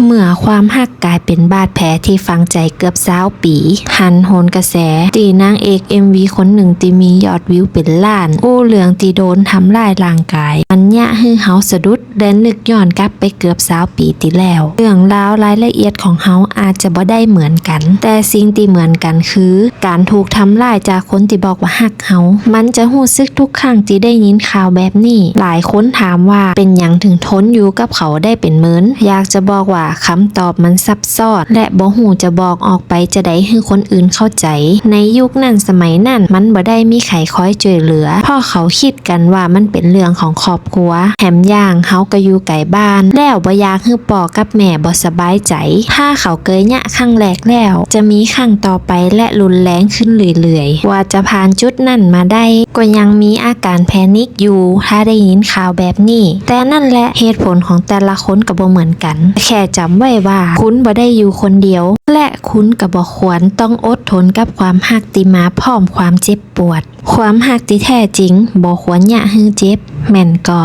เมื่อความฮักกลายเป็นบาดแผลที่ฝังใจเกือบ20 ปีหันโหนกระแสตีนางเอก MV คนหนึ่งที่มียอดวิวเป็นล้านอู้เรื่องที่โดนทำลายร่างกายมันยะฮือเฮาสะดุดและนึกย้อนกลับไปเกือบ20 ปีที่แล้วเรื่องราวรายละเอียดของเฮาอาจจะบ่ได้เหมือนกันแต่สิ่งที่เหมือนกันคือการถูกทำลายจากคนที่บอกว่าฮักเฮามันจะรู้สึกทุกครั้งที่ได้ยินข่าวแบบนี้หลายคนถามว่าเป็นหยังถึงทนอยู่กับเขาได้เป็นเหมือนอยากจะบอกว่าคำตอบมันซับซ้อนและบ่ฮู้จะบอกออกไปจะได้ให้คนอื่นเข้าใจในยุคนั้นสมัยนั้นมันบ่ได้มีใครคอยช่วยเหลือเพราะเขาคิดกันว่ามันเป็นเรื่องของครอบครัวแถมอย่างเฮาก็อยู่ไกลบ้านแล้วบ่อยากให้พ่อกับแม่บ่สบายใจถ้าเขาเกยยะครั้งแรกแล้วจะมีครั้งต่อไปและรุนแรงขึ้นเรื่อยๆว่าจะผ่านจุดนั้นมาได้ก็ยังมีอาการแพนิคอยู่ถ้าได้ยินข่าวแบบนี้แต่นั่นแหละเหตุผลของแต่ละคนก็บ่เหมือนกันแค่จำไว้ว่าคุณบ่ได้อยู่คนเดียวและคุณก็บ่ควรต้องอดทนกับความฮักที่มาพร้อมความเจ็บปวดความฮักที่แท้จริงบ่ควรยะฮือเจ็บแม่นก่อ